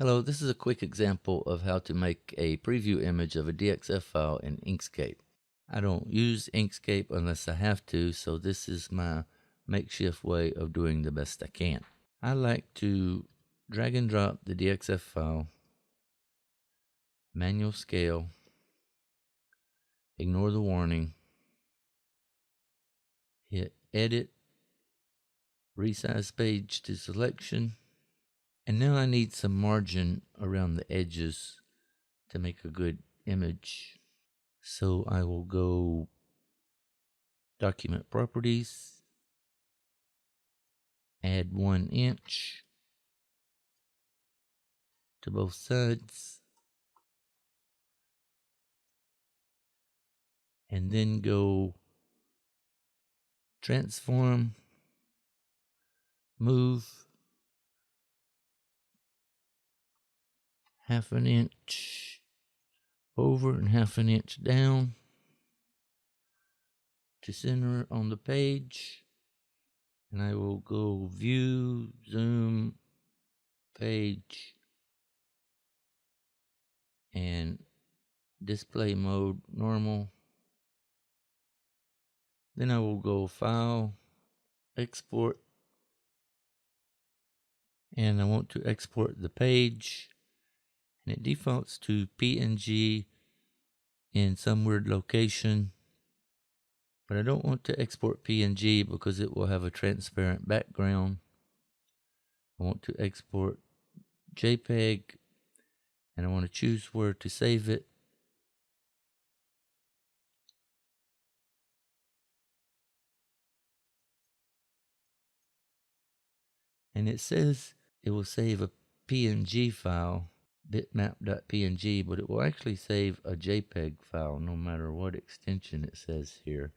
Hello, this is a quick example of how to make a preview image of a DXF file in Inkscape. I don't use Inkscape unless I have to, so this is my makeshift way of doing the best I can. I like to drag and drop the DXF file, manual scale, ignore the warning, hit edit, resize page to selection, and now I need some margin around the edges to make a good image. So I will go Document Properties, add 1 inch to both sides, and then go Transform, Move, 1/2 inch over and 1/2 inch down to center on the page, and I will go View, Zoom, Page, and Display Mode Normal. Then I will go File, Export, and I want to export the page, and it defaults to PNG in some weird location, but I don't want to export PNG because it will have a transparent background. I want to export JPG, and I want to choose where to save it. And it says it will save a PNG file, bitmap.png, but it will actually save a JPEG file no matter what extension it says here.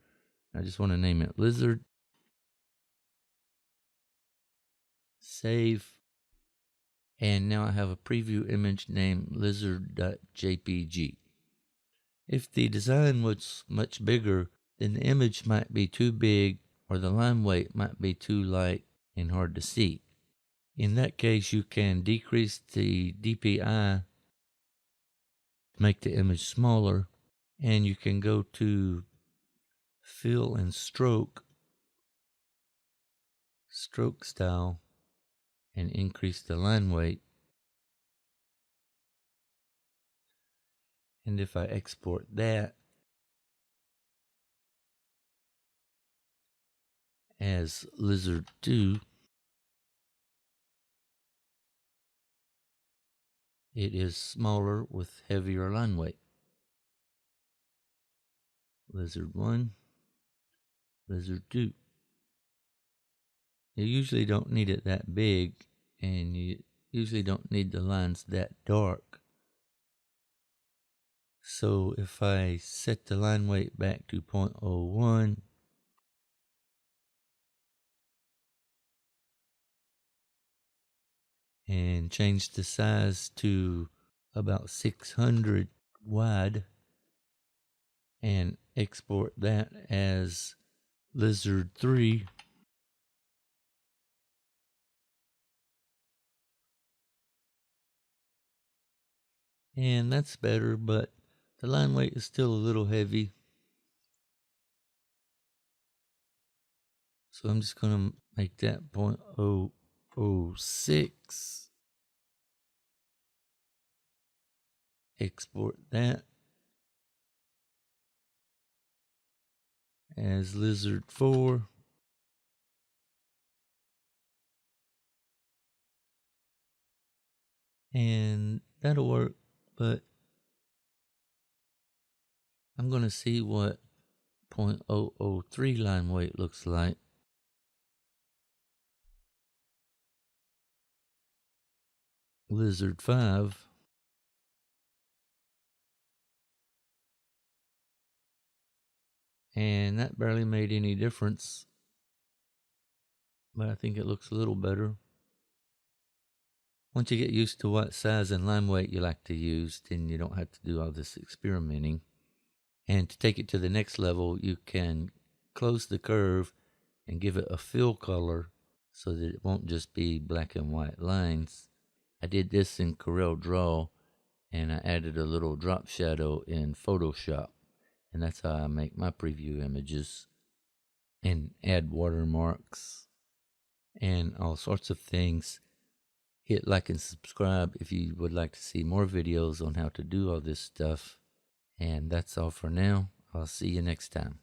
I just want to name it Lizard. Save. And now I have a preview image named lizard.jpg. If the design was much bigger, then the image might be too big or the line weight might be too light and hard to see. In that case, you can decrease the DPI to make the image smaller, and you can go to Fill and Stroke style, and increase the line weight. And if I export that as Lizard 2, it is smaller with heavier line weight. Lizard 1, Lizard 2. You usually don't need it that big, and you usually don't need the lines that dark. So if I set the line weight back to 0.01, and change the size to about 600 wide, and export that as Lizard 3, and that's better, but the line weight is still a little heavy. So I'm just going to make that 0.006. Export that as Lizard 4. And that'll work, but I'm going to see what 0.003 line weight looks like. Lizard 5. And that barely made any difference, but I think it looks a little better. Once you get used to what size and line weight you like to use, then you don't have to do all this experimenting. And to take it to the next level, you can close the curve and give it a fill color so that it won't just be black and white lines. I did this in Corel Draw, and I added a little drop shadow in Photoshop. And that's how I make my preview images, and add watermarks and all sorts of things. Hit like and subscribe if you would like to see more videos on how to do all this stuff. And that's all for now. I'll see you next time.